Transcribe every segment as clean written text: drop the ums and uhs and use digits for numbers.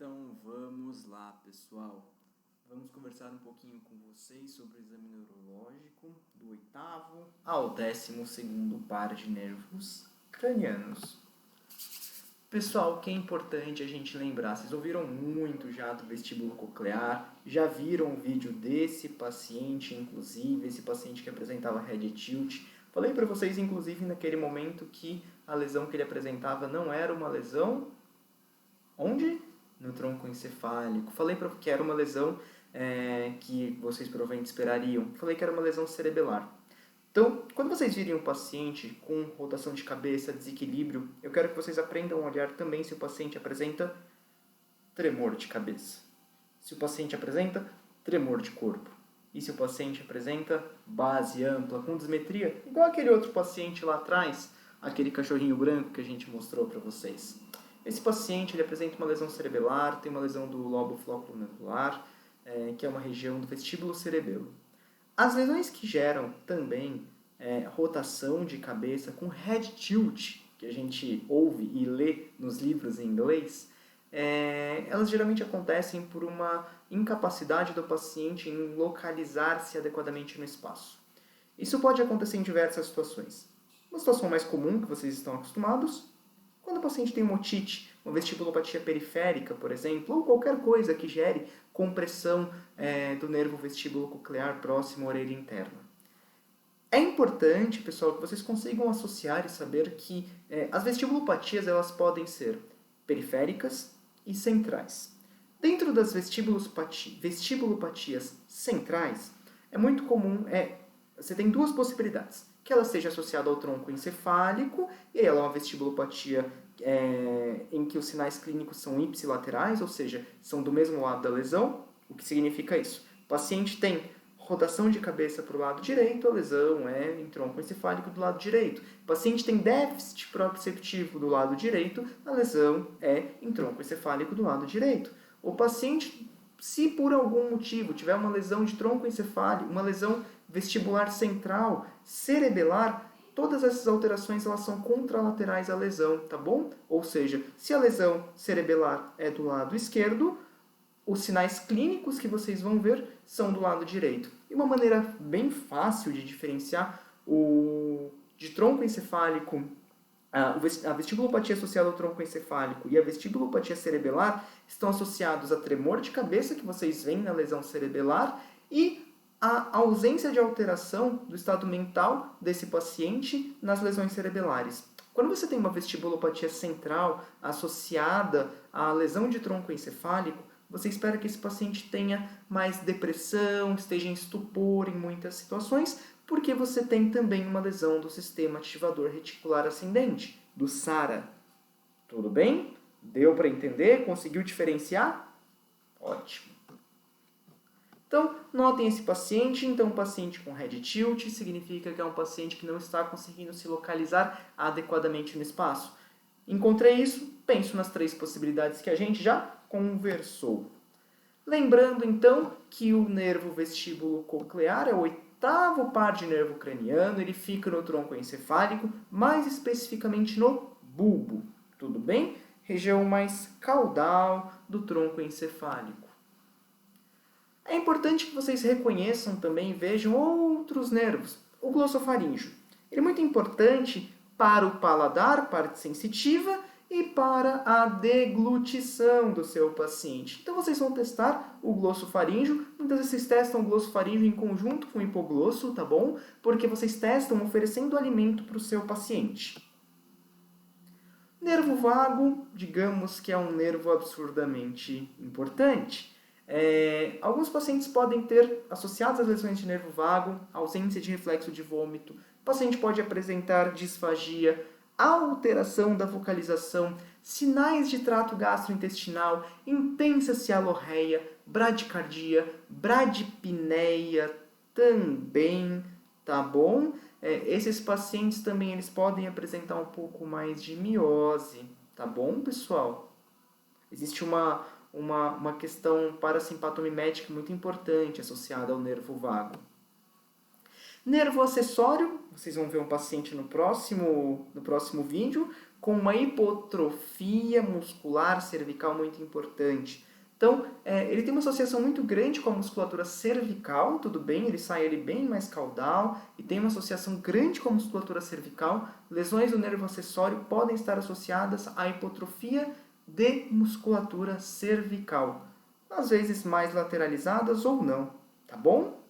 Então vamos lá, pessoal. Vamos conversar um pouquinho com vocês sobre o exame neurológico do 8º ao 12º par de nervos cranianos. Pessoal, o que é importante a gente lembrar, vocês ouviram muito já do vestíbulo coclear, já viram o vídeo desse paciente, inclusive, esse paciente que apresentava head tilt. Falei para vocês, inclusive, naquele momento que a lesão que ele apresentava não era uma lesão... Onde? No tronco encefálico. Falei que era uma lesão que vocês provavelmente esperariam. Falei que era uma lesão cerebelar. Então, quando vocês virem um paciente com rotação de cabeça, desequilíbrio, eu quero que vocês aprendam a olhar também se o paciente apresenta tremor de cabeça. Se o paciente apresenta tremor de corpo. E se o paciente apresenta base ampla, com dismetria, igual aquele outro paciente lá atrás, aquele cachorrinho branco que a gente mostrou para vocês. Esse paciente ele apresenta uma lesão cerebelar, tem uma lesão do lobo flóculo-nanular, que é uma região do vestíbulo cerebelo. As lesões que geram também rotação de cabeça com head tilt, que a gente ouve e lê nos livros em inglês, elas geralmente acontecem por uma incapacidade do paciente em localizar-se adequadamente no espaço. Isso pode acontecer em diversas situações. Uma situação mais comum, que vocês estão acostumados, quando o paciente tem uma otite, uma vestibulopatia periférica, por exemplo, ou qualquer coisa que gere compressão do nervo vestíbulo coclear próximo à orelha interna. É importante, pessoal, que vocês consigam associar e saber que as vestibulopatias elas podem ser periféricas e centrais. Dentro das vestibulopatias centrais, é muito comum, você tem duas possibilidades. Que ela seja associada ao tronco encefálico, e ela é uma vestibulopatia em que os sinais clínicos são ipsilaterais, ou seja, são do mesmo lado da lesão. O que significa isso? O paciente tem rotação de cabeça para o lado direito, a lesão é em tronco encefálico do lado direito. O paciente tem déficit proprioceptivo do lado direito, a lesão é em tronco encefálico do lado direito. O paciente, se por algum motivo tiver uma lesão de tronco encefálico, uma lesão vestibular central, cerebelar, todas essas alterações elas são contralaterais à lesão, tá bom? Ou seja, se a lesão cerebelar é do lado esquerdo, os sinais clínicos que vocês vão ver são do lado direito. E uma maneira bem fácil de diferenciar de tronco encefálico, a vestibulopatia associada ao tronco encefálico e a vestibulopatia cerebelar estão associados a tremor de cabeça, que vocês veem na lesão cerebelar, e a ausência de alteração do estado mental desse paciente nas lesões cerebelares. Quando você tem uma vestibulopatia central associada à lesão de tronco encefálico, você espera que esse paciente tenha mais depressão, esteja em estupor em muitas situações, porque você tem também uma lesão do sistema ativador reticular ascendente, do SARA. Tudo bem? Deu para entender? Conseguiu diferenciar? Ótimo. Então, notem esse paciente. Então, um paciente com head tilt significa que é um paciente que não está conseguindo se localizar adequadamente no espaço. Encontrei isso, penso nas 3 possibilidades que a gente já conversou. Lembrando, então, que o nervo vestíbulo coclear é o 8º par de nervo craniano, ele fica no tronco encefálico, mais especificamente no bulbo. Tudo bem? Região mais caudal do tronco encefálico. É importante que vocês reconheçam também e vejam outros nervos. O glossofaríngeo. Ele é muito importante para o paladar, parte sensitiva, e para a deglutição do seu paciente. Então vocês vão testar o glossofaríngeo. Muitas vezes vocês testam o glossofaríngeo em conjunto com o hipoglosso, tá bom? Porque vocês testam oferecendo alimento para o seu paciente. Nervo vago, digamos que é um nervo absurdamente importante. Alguns pacientes podem ter, associados às lesões de nervo vago, ausência de reflexo de vômito. O paciente pode apresentar disfagia, alteração da vocalização, sinais de trato gastrointestinal, intensa cialorreia, bradicardia, bradipneia também, tá bom? Esses pacientes também eles podem apresentar um pouco mais de miose, tá bom, pessoal? Existe uma questão parasimpatomimética muito importante associada ao nervo vago. Nervo acessório, vocês vão ver um paciente no próximo vídeo. com uma hipotrofia muscular cervical muito importante. Então, ele tem uma associação muito grande com a musculatura cervical, tudo bem, ele sai ali bem mais caudal e tem uma associação grande com a musculatura cervical. Lesões do nervo acessório podem estar associadas à hipotrofia de musculatura cervical, às vezes mais lateralizadas ou não, tá bom?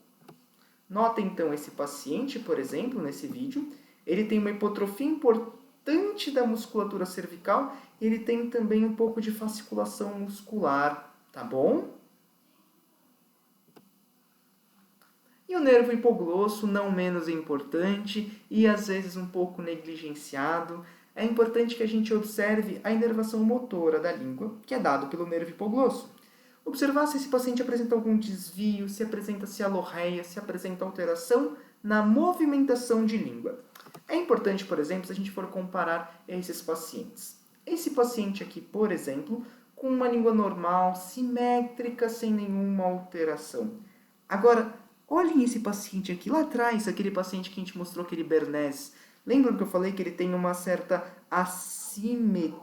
Nota então esse paciente, por exemplo, nesse vídeo, ele tem uma hipotrofia importante da musculatura cervical e ele tem também um pouco de fasciculação muscular, tá bom? E o nervo hipoglosso, não menos importante e às vezes um pouco negligenciado, é importante que a gente observe a inervação motora da língua, que é dado pelo nervo hipoglosso. Observar se esse paciente apresenta algum desvio, se apresenta cialorreia, se apresenta alteração na movimentação de língua. É importante, por exemplo, se a gente for comparar esses pacientes. Esse paciente aqui, por exemplo, com uma língua normal, simétrica, sem nenhuma alteração. Agora, olhem esse paciente aqui, lá atrás, aquele paciente que a gente mostrou, aquele Bernese. Lembram que eu falei que ele tem uma certa assimetria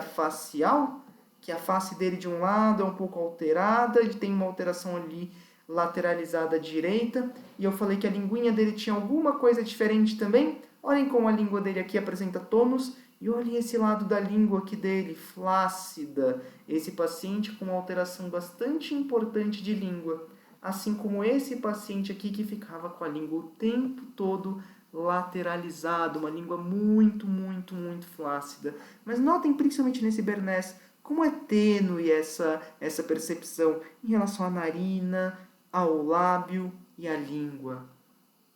facial? Que a face dele de um lado é um pouco alterada, ele tem uma alteração ali lateralizada à direita, e eu falei que a linguinha dele tinha alguma coisa diferente também. Olhem como a língua dele aqui apresenta tônus, e olhem esse lado da língua aqui dele, flácida. Esse paciente com uma alteração bastante importante de língua. Assim como esse paciente aqui que ficava com a língua o tempo todo lateralizada, uma língua muito, muito, muito flácida. Mas notem principalmente nesse Bernese como é tênue essa percepção em relação à narina, ao lábio e à língua.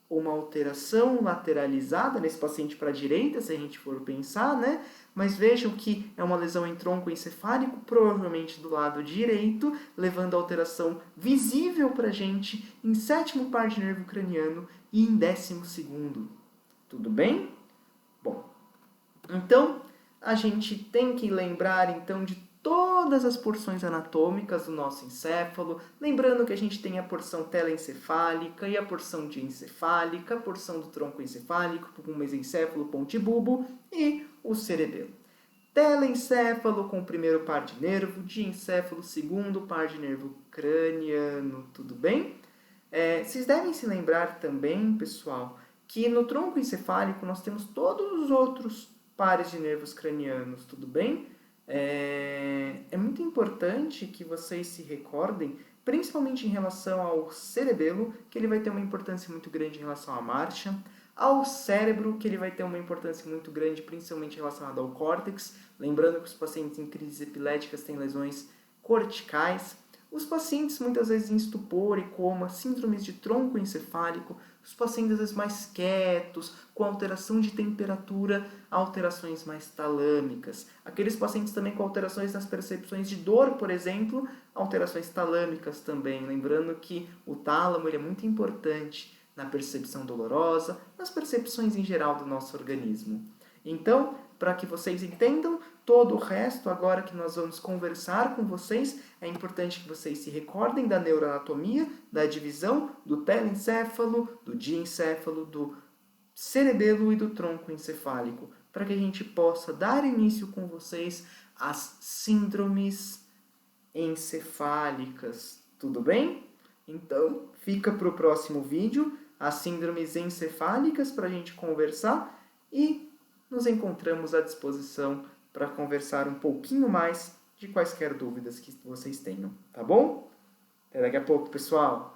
Uma alteração lateralizada nesse paciente para a direita, se a gente for pensar, né? Mas vejam que é uma lesão em tronco encefálico, provavelmente do lado direito, levando a alteração visível para a gente em 7º par de nervo craniano e em 12º. Tudo bem? Bom, então a gente tem que lembrar então de todas as porções anatômicas do nosso encéfalo, lembrando que a gente tem a porção telencefálica e a porção diencefálica, a porção do tronco encefálico, com mesencéfalo, pontibubo e o cerebelo. Telencéfalo com o primeiro par de nervo, diencéfalo, segundo par de nervo craniano, tudo bem? Vocês devem se lembrar também, pessoal, que no tronco encefálico nós temos todos os outros pares de nervos cranianos, tudo bem? É muito importante que vocês se recordem, principalmente em relação ao cerebelo, que ele vai ter uma importância muito grande em relação à marcha, ao cérebro, que ele vai ter uma importância muito grande, principalmente relacionada ao córtex, lembrando que os pacientes em crises epiléticas têm lesões corticais, os pacientes muitas vezes em estupor e coma, síndromes de tronco encefálico, os pacientes às vezes mais quietos, com alteração de temperatura, alterações mais talâmicas. Aqueles pacientes também com alterações nas percepções de dor, por exemplo, alterações talâmicas também. Lembrando que o tálamo ele é muito importante na percepção dolorosa, nas percepções em geral do nosso organismo. Então, para que vocês entendam todo o resto, agora que nós vamos conversar com vocês, é importante que vocês se recordem da neuroanatomia, da divisão do telencéfalo, do diencéfalo, do cerebelo e do tronco encefálico, para que a gente possa dar início com vocês às síndromes encefálicas. Tudo bem? Então, fica para o próximo vídeo, as síndromes encefálicas, para a gente conversar e nos encontramos à disposição para conversar um pouquinho mais de quaisquer dúvidas que vocês tenham, tá bom? Até daqui a pouco, pessoal!